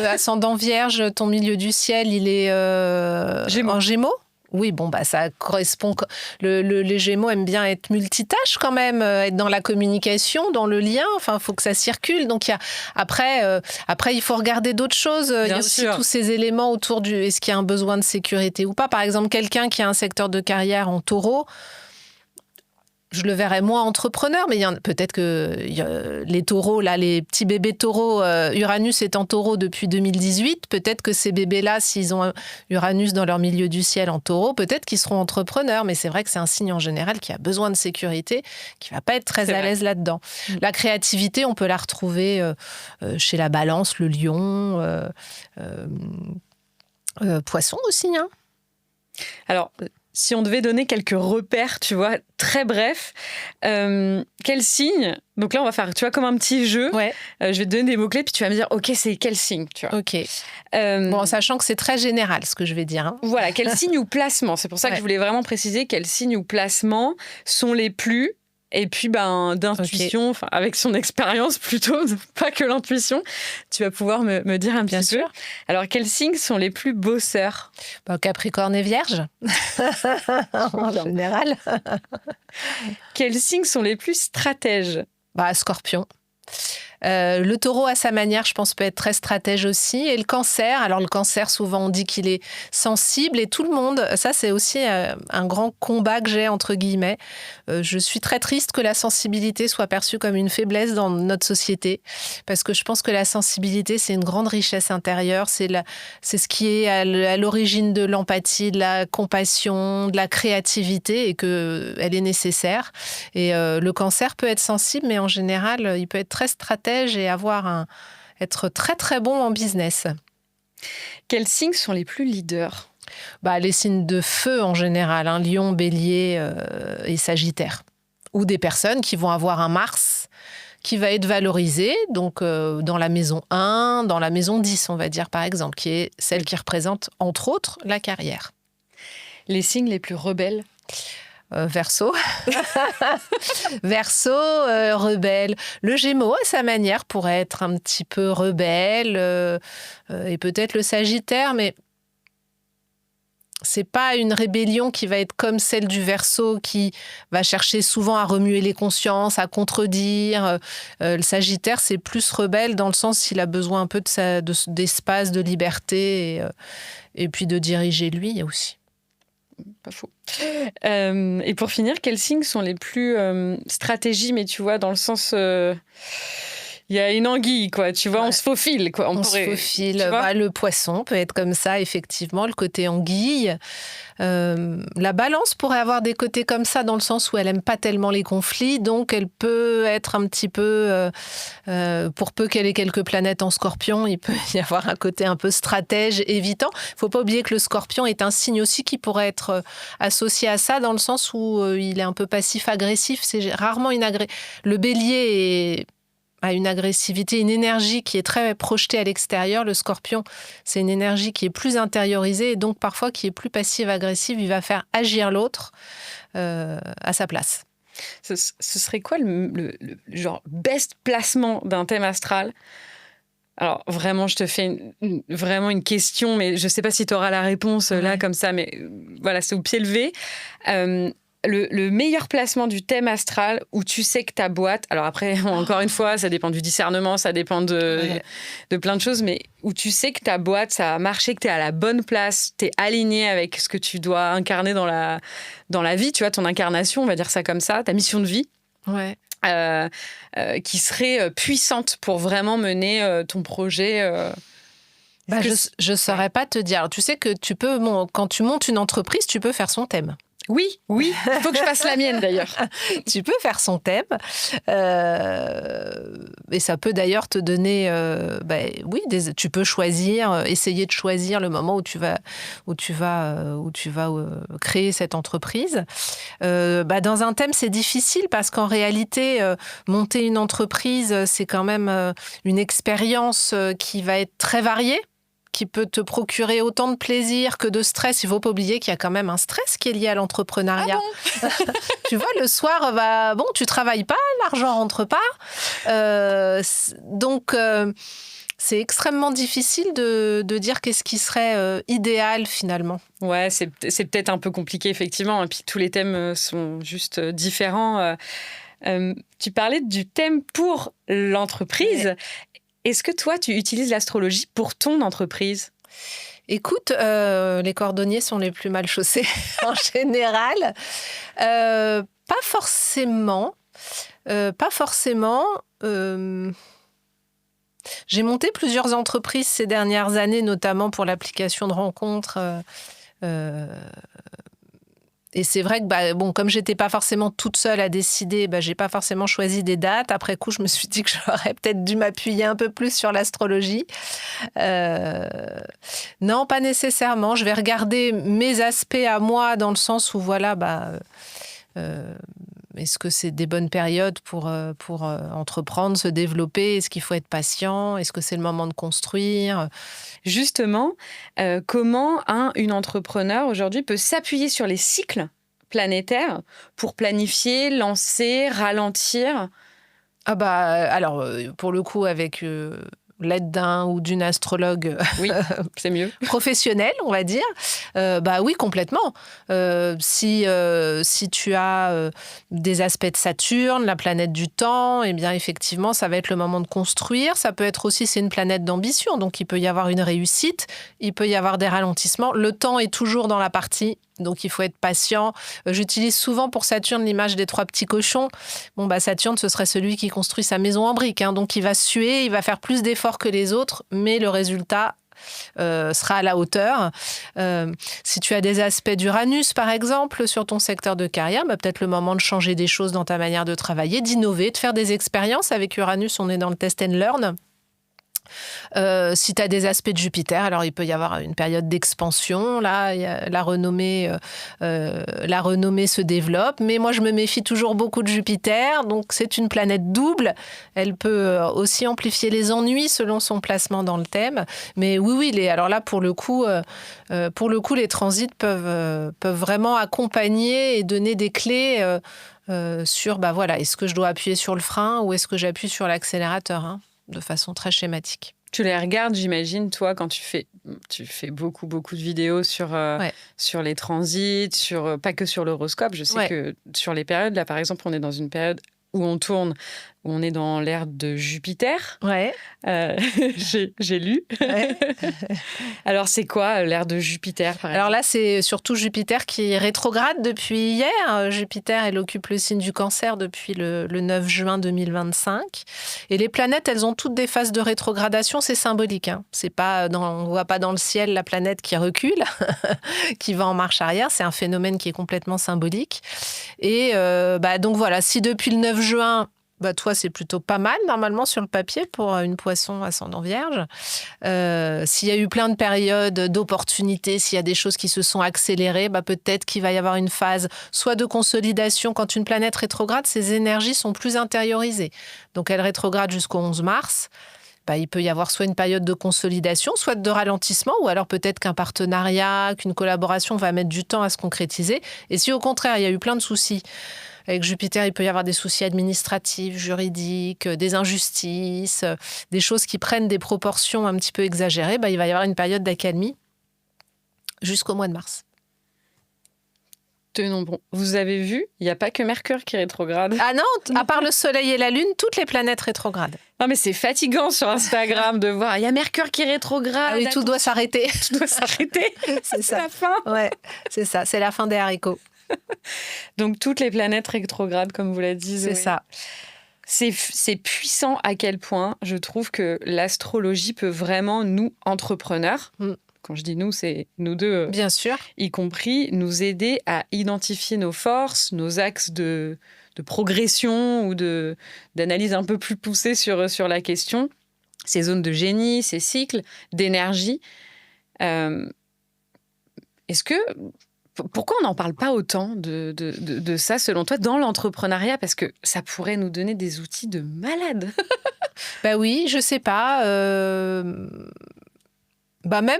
ascendant Vierge, ton milieu du ciel, il est en Gémeaux. Oui, ça correspond. Les Gémeaux aiment bien être multitâches quand même, être dans la communication, dans le lien. Enfin, il faut que ça circule. Donc, après, il faut regarder d'autres choses. Il y a aussi tous ces éléments autour est-ce qu'il y a un besoin de sécurité ou pas. Par exemple, quelqu'un qui a un secteur de carrière en Taureau, je le verrais moins entrepreneur, mais peut-être que les taureaux, là, les petits bébés taureaux, Uranus est en taureau depuis 2018, peut-être que ces bébés-là, s'ils ont Uranus dans leur milieu du ciel en taureau, peut-être qu'ils seront entrepreneurs, mais c'est vrai que c'est un signe en général qui a besoin de sécurité, qui ne va pas être très à l'aise là-dedans. La créativité, on peut la retrouver chez la Balance, le Lion, Poisson aussi, hein. Alors, si on devait donner quelques repères, tu vois, très bref, quel signe? Donc là, on va faire, tu vois, comme un petit jeu. Ouais. Je vais te donner des mots-clés, puis tu vas me dire, OK, c'est quel signe, tu vois. OK. Sachant que c'est très général, ce que je vais dire. Hein. Voilà, quel signe ou placement? C'est pour ça que je voulais vraiment préciser quels signes ou placements sont les plus... Et puis, d'intuition, avec son expérience plutôt, pas que l'intuition, tu vas pouvoir me dire un petit peu. Alors, quels signes sont les plus bosseurs? Capricorne et Vierge, en général. Quels signes sont les plus stratèges? Scorpion. Le Taureau, à sa manière, je pense, peut être très stratège aussi. Et le Cancer, alors le Cancer, souvent, on dit qu'il est sensible. Et tout le monde, ça, c'est aussi un grand combat que j'ai, entre guillemets. Je suis très triste que la sensibilité soit perçue comme une faiblesse dans notre société. Parce que je pense que la sensibilité, c'est une grande richesse intérieure. C'est ce qui est à l'origine de l'empathie, de la compassion, de la créativité, et qu'elle est nécessaire. Et le Cancer peut être sensible, mais en général, il peut être très stratège et être très très bon en business. Quels signes sont les plus leaders? Les signes de feu en général, hein, Lion, Bélier et Sagittaire. Ou des personnes qui vont avoir un Mars qui va être valorisé, donc dans la maison 1, dans la maison 10, on va dire par exemple, qui est celle qui représente entre autres la carrière. Les signes les plus rebelles? Verseau. Verseau, rebelle. Le Gémeaux, à sa manière, pourrait être un petit peu rebelle. Et peut-être le Sagittaire, mais c'est pas une rébellion qui va être comme celle du Verseau, qui va chercher souvent à remuer les consciences, à contredire. Le Sagittaire, c'est plus rebelle dans le sens qu'il a besoin un peu d'espace, de liberté et puis de diriger lui aussi. Pas faux. Et pour finir, quels signes sont les plus stratégies, mais tu vois, dans le sens... Il y a une anguille, quoi. Tu vois, on se faufile, quoi. On se faufile. Le poisson peut être comme ça, effectivement, le côté anguille. La balance pourrait avoir des côtés comme ça dans le sens où elle aime pas tellement les conflits, donc elle peut être un petit peu, pour peu qu'elle ait quelques planètes en Scorpion, il peut y avoir un côté un peu stratège, évitant. Il faut pas oublier que le Scorpion est un signe aussi qui pourrait être associé à ça dans le sens où il est un peu passif-agressif. C'est rarement le Bélier a une agressivité, une énergie qui est très projetée à l'extérieur. Le Scorpion, c'est une énergie qui est plus intériorisée et donc parfois qui est plus passive-agressive. Il va faire agir l'autre à sa place. Ce serait quoi le genre best placement d'un thème astral ? Alors vraiment, je te fais vraiment une question, mais je ne sais pas si tu auras la réponse là comme ça, mais voilà, c'est au pied levé. Le meilleur placement du thème astral où tu sais que ta boîte, alors après, encore une fois, ça dépend du discernement, ça dépend de plein de choses, mais où tu sais que ta boîte, ça a marché, que tu es à la bonne place, tu es aligné avec ce que tu dois incarner dans la vie, tu vois, ton incarnation, on va dire ça comme ça, ta mission de vie. Ouais. Qui serait puissante pour vraiment mener ton projet. Je ne saurais pas te dire. Alors, tu sais que tu peux, quand tu montes une entreprise, tu peux faire son thème. Oui, il faut que je fasse la mienne d'ailleurs. Tu peux faire son thème. Et ça peut d'ailleurs te donner... tu peux choisir, essayer de choisir le moment où tu vas créer cette entreprise. Dans un thème, c'est difficile parce qu'en réalité, monter une entreprise, c'est quand même une expérience qui va être très variée, qui peut te procurer autant de plaisir que de stress. Il ne faut pas oublier qu'il y a quand même un stress qui est lié à l'entrepreneuriat. Ah bon tu vois, le soir, tu ne travailles pas, l'argent ne rentre pas. Donc, c'est extrêmement difficile de dire qu'est-ce qui serait idéal finalement. Ouais, c'est peut-être un peu compliqué, effectivement. Et puis, tous les thèmes sont juste différents. Tu parlais du thème pour l'entreprise. Ouais. Est-ce que toi, tu utilises l'astrologie pour ton entreprise ? Écoute, les cordonniers sont les plus mal chaussés en général. Pas forcément. J'ai monté plusieurs entreprises ces dernières années, notamment pour l'application de rencontres. Et c'est vrai que, comme j'étais pas forcément toute seule à décider, j'ai pas forcément choisi des dates. Après coup, je me suis dit que j'aurais peut-être dû m'appuyer un peu plus sur l'astrologie. Non, pas nécessairement. Je vais regarder mes aspects à moi dans le sens où, est-ce que c'est des bonnes périodes pour entreprendre, se développer ? Est-ce qu'il faut être patient ? Est-ce que c'est le moment de construire ? Justement, comment une entrepreneur aujourd'hui peut s'appuyer sur les cycles planétaires pour planifier, lancer, ralentir ? Alors, pour le coup, avec l'aide d'un ou d'une astrologue c'est mieux. professionnelle, on va dire. Oui, complètement. Si tu as des aspects de Saturne, la planète du temps, eh bien effectivement, ça va être le moment de construire. Ça peut être aussi, c'est une planète d'ambition, donc il peut y avoir une réussite, il peut y avoir des ralentissements. Le temps est toujours dans la partie, donc il faut être patient. J'utilise souvent pour Saturne l'image des 3 petits cochons. Saturne, ce serait celui qui construit sa maison en briques, hein, donc il va suer, il va faire plus d'efforts que les autres, mais le résultat sera à la hauteur. Si tu as des aspects d'Uranus, par exemple, sur ton secteur de carrière, peut-être le moment de changer des choses dans ta manière de travailler, d'innover, de faire des expériences. Avec Uranus, on est dans le test and learn. Si tu as des aspects de Jupiter, alors il peut y avoir une période d'expansion. Là, la renommée se développe. Mais moi, je me méfie toujours beaucoup de Jupiter. Donc, c'est une planète double. Elle peut aussi amplifier les ennuis selon son placement dans le thème. Mais oui, alors là, pour le coup, les transits peuvent vraiment accompagner et donner des clés sur, est-ce que je dois appuyer sur le frein ou est-ce que j'appuie sur l'accélérateur, hein, de façon très schématique. Tu les regardes, j'imagine, toi, quand tu fais beaucoup, beaucoup de vidéos sur les transits, pas que sur l'horoscope. Je sais que sur les périodes, là, par exemple, on est dans une période où on est dans l'ère de Jupiter. Ouais. J'ai lu. Ouais. Alors, c'est quoi l'ère de Jupiter, par exemple ? Alors là, c'est surtout Jupiter qui est rétrograde depuis hier. Jupiter, elle occupe le signe du Cancer depuis le 9 juin 2025. Et les planètes, elles ont toutes des phases de rétrogradation. C'est symbolique. C'est pas on ne voit pas dans le ciel la planète qui recule, qui va en marche arrière. C'est un phénomène qui est complètement symbolique. Et donc voilà, si depuis le 9 juin... toi, c'est plutôt pas mal, normalement, sur le papier, pour une poisson ascendant vierge. S'il y a eu plein de périodes d'opportunités, s'il y a des choses qui se sont accélérées, peut-être qu'il va y avoir une phase soit de consolidation. Quand une planète rétrograde, ses énergies sont plus intériorisées. Donc, elle rétrograde jusqu'au 11 mars. Il peut y avoir soit une période de consolidation, soit de ralentissement, ou alors peut-être qu'un partenariat, qu'une collaboration va mettre du temps à se concrétiser. Et si, au contraire, il y a eu plein de soucis, avec Jupiter, il peut y avoir des soucis administratifs, juridiques, des injustices, des choses qui prennent des proportions un petit peu exagérées. Il va y avoir une période d'accalmie jusqu'au mois de mars. Tenons bon. Vous avez vu, il n'y a pas que Mercure qui rétrograde. Ah non, à part le Soleil et la Lune, toutes les planètes rétrogradent. Non, mais c'est fatigant sur Instagram de voir, il y a Mercure qui rétrograde. Ah oui, tout doit s'arrêter. Tout doit s'arrêter. C'est la fin. Ouais, c'est ça, c'est la fin des haricots. Donc, toutes les planètes rétrogrades, comme vous l'avez dit. C'est ça. C'est puissant à quel point je trouve que l'astrologie peut vraiment, nous, entrepreneurs, quand je dis nous, c'est nous deux, bien sûr, y compris, nous aider à identifier nos forces, nos axes de progression ou d'analyse un peu plus poussée sur la question, ces zones de génie, ces cycles d'énergie. Pourquoi on n'en parle pas autant de ça, selon toi, dans l'entrepreneuriat ? Parce que ça pourrait nous donner des outils de malade. Oui, je sais pas. Même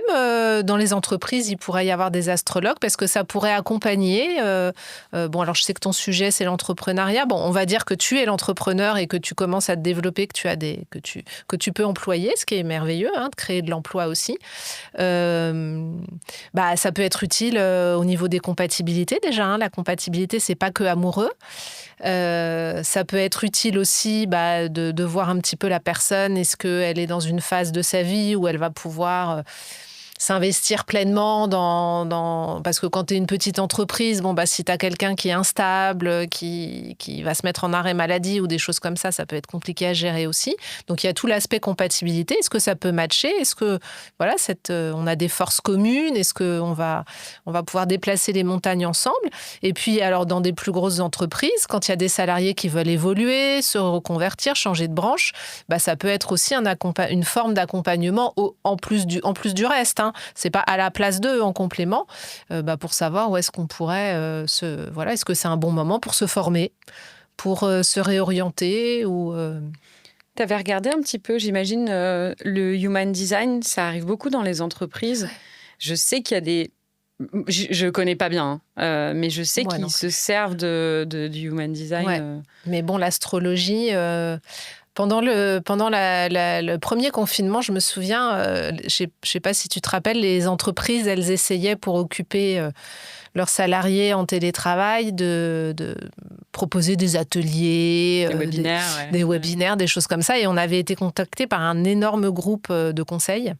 dans les entreprises, il pourrait y avoir des astrologues parce que ça pourrait accompagner. Alors je sais que ton sujet, c'est l'entrepreneuriat. On va dire que tu es l'entrepreneur et que tu commences à te développer, que tu peux employer, ce qui est merveilleux, de créer de l'emploi aussi. Ça peut être utile au niveau des compatibilités déjà. La compatibilité, c'est pas que amoureux. Ça peut être utile aussi de voir un petit peu la personne. Est-ce qu'elle est dans une phase de sa vie où elle va pouvoir s'investir pleinement parce que quand tu es une petite entreprise, si tu as quelqu'un qui est instable, qui va se mettre en arrêt maladie ou des choses comme ça peut être compliqué à gérer aussi. Donc il y a tout l'aspect compatibilité. Est-ce que ça peut matcher ? Est-ce que on a des forces communes ? Est-ce qu'on va pouvoir déplacer les montagnes ensemble ? Et puis alors dans des plus grosses entreprises, quand il y a des salariés qui veulent évoluer, se reconvertir, changer de branche, ça peut être aussi une forme d'accompagnement en plus du reste. C'est pas à la place d'eux, en complément, pour savoir où est-ce qu'on pourrait est-ce que c'est un bon moment pour se former, pour se réorienter ou... Tu avais regardé un petit peu, j'imagine, le human design, ça arrive beaucoup dans les entreprises. Je sais qu'il y a des... Je connais pas bien, mais je sais qu'ils se servent du human design. Ouais. Mais l'astrologie... Pendant le premier confinement, je me souviens, je ne sais pas si tu te rappelles, les entreprises, elles essayaient pour occuper leurs salariés en télétravail de proposer des ateliers, des webinaires, des choses comme ça. Et on avait été contactés par un énorme groupe de conseils.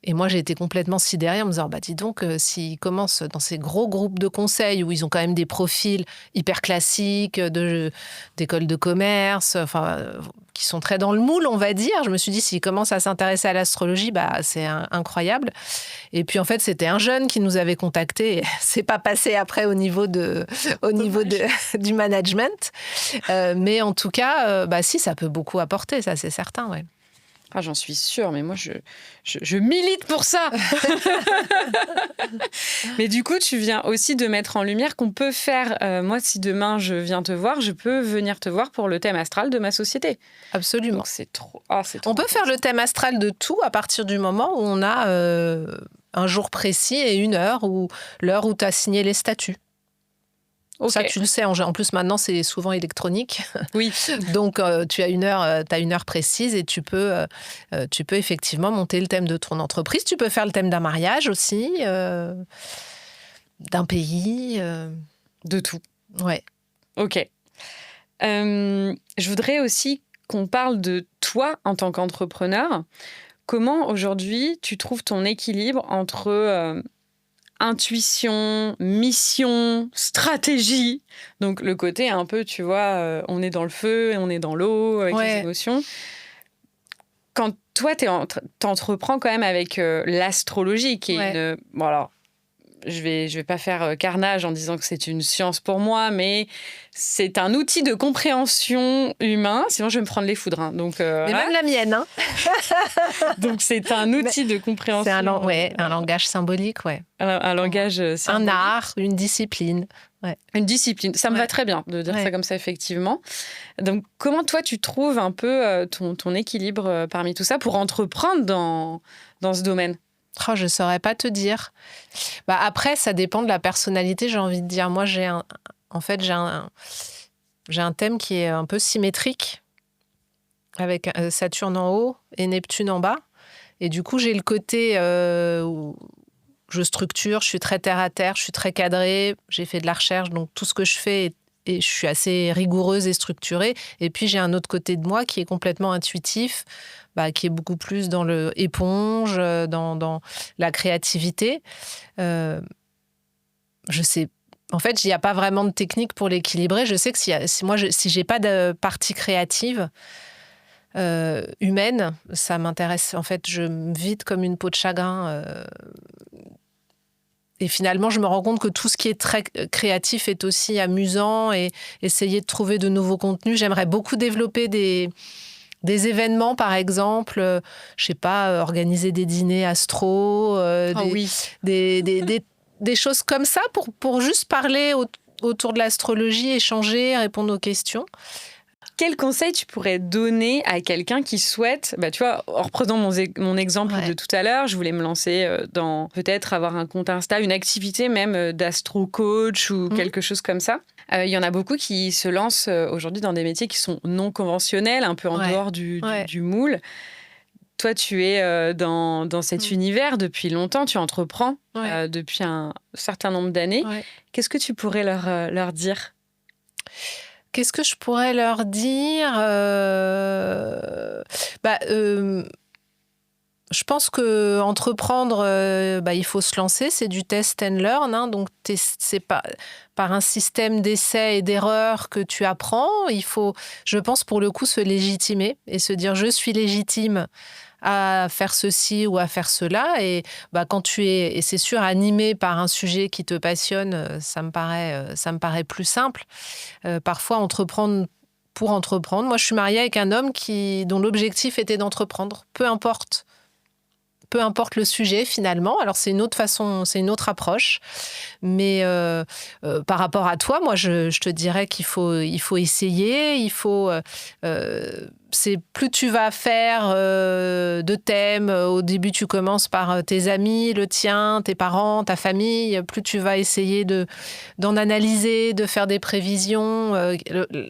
Et moi, j'ai été complètement sidérée en me disant, dis donc, s'ils commencent dans ces gros groupes de conseils où ils ont quand même des profils hyper classiques d'écoles de commerce, qui sont très dans le moule, on va dire. Je me suis dit, s'ils commencent à s'intéresser à l'astrologie, c'est incroyable. Et puis, en fait, c'était un jeune qui nous avait contactés. C'est pas passé après au niveau du management. Mais en tout cas, si, ça peut beaucoup apporter, ça, c'est certain, ouais. Ah, j'en suis sûre, mais moi, je milite pour ça. Mais du coup, tu viens aussi de mettre en lumière qu'on peut faire... moi, si demain, je viens te voir, je peux venir te voir pour le thème astral de ma société. Absolument. Donc, c'est trop on peut faire le thème astral de tout à partir du moment où on a un jour précis et une heure, ou l'heure où tu as signé les statuts. Ok. Ça, tu le sais. En plus, maintenant, c'est souvent électronique. Oui. Donc, tu as t'as une heure précise et tu peux effectivement monter le thème de ton entreprise. Tu peux faire le thème d'un mariage aussi, d'un pays. De tout. Ouais. Ok. Je voudrais aussi qu'on parle de toi en tant qu'entrepreneur. Comment aujourd'hui tu trouves ton équilibre entre intuition, mission, stratégie? Donc le côté un peu, tu vois, on est dans le feu et on est dans l'eau avec les émotions. Quand toi, t'entreprends quand même avec l'astrologie, qui est une... Bon alors, je vais pas faire carnage en disant que c'est une science pour moi, mais c'est un outil de compréhension humain. Sinon, je vais me prendre les foudres. Hein. Donc, Mais même la mienne. Hein. Donc, c'est un outil de compréhension. C'est un langage symbolique, un langage symbolique. Un art, une discipline. Ouais. Une discipline. Ça me va très bien de dire ça comme ça, effectivement. Donc, comment toi, tu trouves un peu ton équilibre parmi tout ça pour entreprendre dans ce domaine? Oh, je ne saurais pas te dire. Après, ça dépend de la personnalité, j'ai envie de dire. Moi, j'ai un thème qui est un peu symétrique, avec Saturne en haut et Neptune en bas. Et du coup, j'ai le côté où je structure, je suis très terre à terre, je suis très cadrée, j'ai fait de la recherche, donc tout ce que je fais et je suis assez rigoureuse et structurée. Et puis, j'ai un autre côté de moi qui est complètement intuitif, qui est beaucoup plus dans le éponge, dans la créativité. Je sais. En fait, il n'y a pas vraiment de technique pour l'équilibrer. Je sais que si j'ai pas de partie créative humaine, ça m'intéresse. En fait, je me vide comme une peau de chagrin. Et finalement, je me rends compte que tout ce qui est très créatif est aussi amusant et essayer de trouver de nouveaux contenus. J'aimerais beaucoup développer des événements, par exemple, je sais pas, organiser des dîners astro, des choses comme ça pour juste parler autour de l'astrologie, échanger, répondre aux questions. Quel conseil tu pourrais donner à quelqu'un qui souhaite, tu vois, en reprenant mon exemple de tout à l'heure, je voulais me lancer dans peut-être avoir un compte Insta, une activité même d'astro-coach ou quelque chose comme ça. Il y en a beaucoup qui se lancent aujourd'hui dans des métiers qui sont non conventionnels, un peu en dehors du moule. Toi, tu es dans cet univers depuis longtemps, tu entreprends depuis un certain nombre d'années. Qu'est-ce que tu pourrais leur dire ? Qu'est-ce que je pourrais leur dire ? Je pense que entreprendre, il faut se lancer. C'est du test and learn. Hein, donc, c'est pas par un système d'essais et d'erreurs que tu apprends. Il faut, je pense, pour le coup, se légitimer et se dire « je suis légitime » à faire ceci ou à faire cela. Et quand tu es, et c'est sûr, animé par un sujet qui te passionne, ça me paraît plus simple. Parfois, entreprendre pour entreprendre. Moi, je suis mariée avec un homme dont l'objectif était d'entreprendre, peu importe le sujet finalement. Alors c'est une autre façon, c'est une autre approche. Mais par rapport à toi, moi je te dirais qu'il faut essayer. C'est plus tu vas faire de thèmes. Au début, tu commences par tes amis, le tien, tes parents, ta famille. Plus tu vas essayer d'en analyser, de faire des prévisions,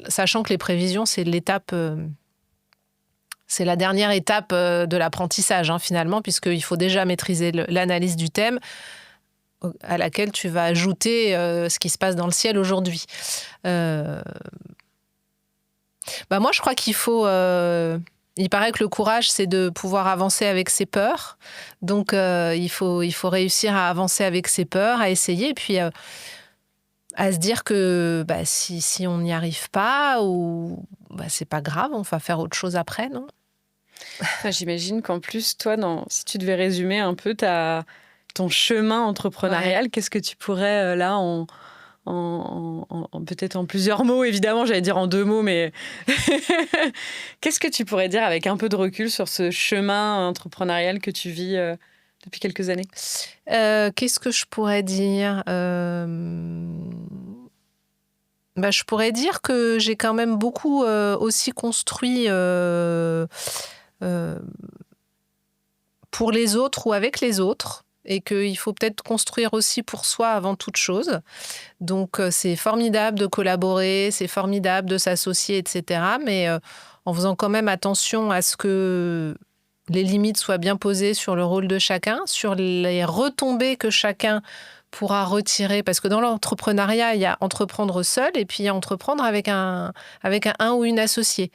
sachant que les prévisions, c'est l'étape. C'est la dernière étape de l'apprentissage, finalement, puisqu'il faut déjà maîtriser l'analyse du thème à laquelle tu vas ajouter ce qui se passe dans le ciel aujourd'hui. Moi, je crois qu'il faut... il paraît que le courage, c'est de pouvoir avancer avec ses peurs. Donc, il faut réussir à avancer avec ses peurs, à essayer, et puis à se dire que si on n'y arrive pas, c'est pas grave, on va faire autre chose après, non ? J'imagine qu'en plus, toi, si tu devais résumer un peu ton chemin entrepreneurial, qu'est-ce que tu pourrais, là, peut-être en plusieurs mots, évidemment, j'allais dire en 2 mots, mais qu'est-ce que tu pourrais dire avec un peu de recul sur ce chemin entrepreneurial que tu vis depuis quelques années ? Qu'est-ce que je pourrais dire ? Je pourrais dire que j'ai quand même beaucoup aussi construit pour les autres ou avec les autres. et qu'il faut peut-être construire aussi pour soi avant toute chose. Donc, c'est formidable de collaborer, c'est formidable de s'associer, etc. Mais en faisant quand même attention à ce que les limites soient bien posées sur le rôle de chacun, sur les retombées que chacun pourra retirer. Parce que dans l'entrepreneuriat, il y a entreprendre seul et puis il y a entreprendre avec un ou une associée.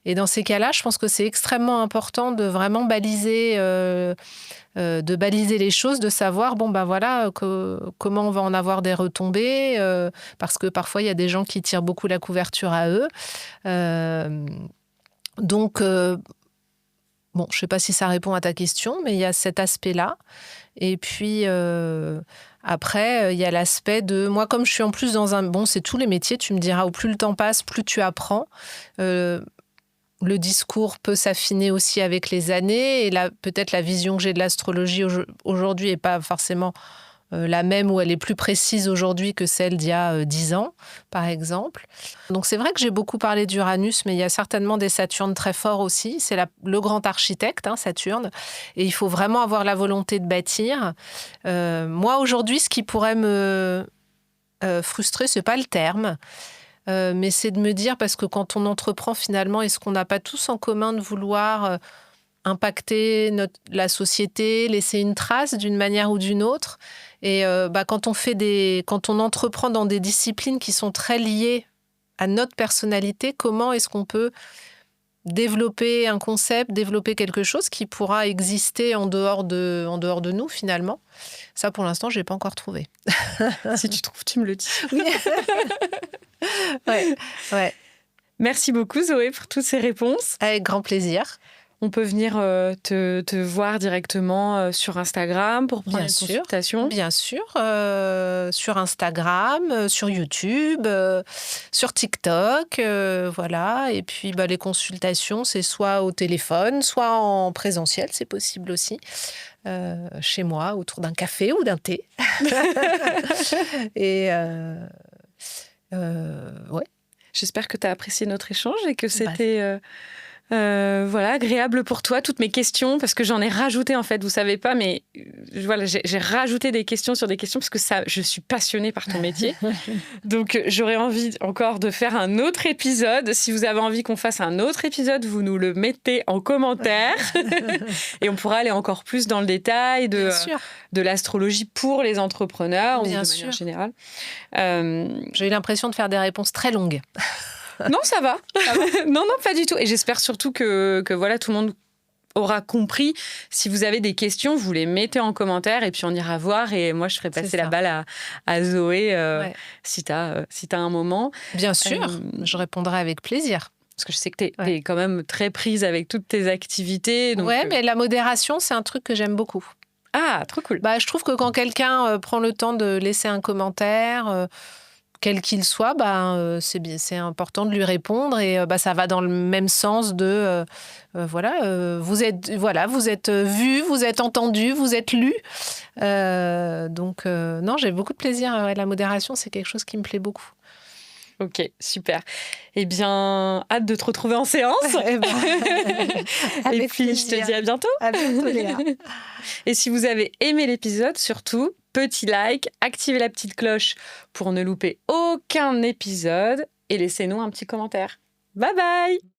Et dans ces cas-là, je pense que c'est extrêmement important de vraiment baliser les choses, de savoir, voilà, comment on va en avoir des retombées, parce que parfois, il y a des gens qui tirent beaucoup la couverture à eux. Donc, je ne sais pas si ça répond à ta question, mais il y a cet aspect-là. Et puis, après, il y a l'aspect de... Moi, comme je suis en plus dans un... Bon, c'est tous les métiers, tu me diras, au plus le temps passe, plus tu apprends. Le discours peut s'affiner aussi avec les années. Et là, peut-être la vision que j'ai de l'astrologie aujourd'hui n'est pas forcément la même, ou elle est plus précise aujourd'hui que celle d'il y a 10 ans, par exemple. Donc c'est vrai que j'ai beaucoup parlé d'Uranus, mais il y a certainement des Saturnes très forts aussi. C'est le grand architecte, Saturne. Et il faut vraiment avoir la volonté de bâtir. Moi, aujourd'hui, ce qui pourrait me frustrer, c'est pas le terme, mais c'est de me dire, parce que quand on entreprend finalement, est-ce qu'on n'a pas tous en commun de vouloir impacter la société, laisser une trace d'une manière ou d'une autre? Et quand on entreprend dans des disciplines qui sont très liées à notre personnalité, comment est-ce qu'on peut développer un concept, développer quelque chose qui pourra exister en dehors de nous, finalement? Ça, pour l'instant, je n'ai pas encore trouvé. Si tu trouves, tu me le dis. Oui. Ouais. Merci beaucoup, Zoé, pour toutes ces réponses. Avec grand plaisir. On peut venir te voir directement sur Instagram pour prendre une consultation. Bien sûr, sur Instagram, sur YouTube, sur TikTok, voilà. Et puis les consultations, c'est soit au téléphone, soit en présentiel, c'est possible aussi, chez moi, autour d'un café ou d'un thé. Et ouais. J'espère que tu as apprécié notre échange et que c'était... agréable pour toi, toutes mes questions, parce que j'en ai rajouté, en fait, vous savez pas, mais voilà, j'ai rajouté des questions sur des questions parce que je suis passionnée par ton métier. Donc, j'aurais envie encore de faire un autre épisode. Si vous avez envie qu'on fasse un autre épisode, vous nous le mettez en commentaire et on pourra aller encore plus dans le détail de l'astrologie pour les entrepreneurs ou de manière générale. J'ai eu l'impression de faire des réponses très longues. Non, ça va. Non, pas du tout. Et j'espère surtout que voilà, tout le monde aura compris. Si vous avez des questions, vous les mettez en commentaire et puis on ira voir. Et moi, je ferai passer la balle à Zoé si tu as un moment. Bien sûr, je répondrai avec plaisir. Parce que je sais que tu es quand même très prise avec toutes tes activités. Donc, mais la modération, c'est un truc que j'aime beaucoup. Ah, trop cool. Je trouve que quand quelqu'un prend le temps de laisser un commentaire... quel qu'il soit, c'est important de lui répondre et ça va dans le même sens de vous êtes vu, vous êtes entendu, vous êtes lu. Donc non, j'ai beaucoup de plaisir. La modération, c'est quelque chose qui me plaît beaucoup. Ok, super. Eh bien, hâte de te retrouver en séance. Et puis, je te dis à bientôt. À bientôt, Léa. Et si vous avez aimé l'épisode, surtout, petit like, activez la petite cloche pour ne louper aucun épisode et laissez-nous un petit commentaire. Bye bye!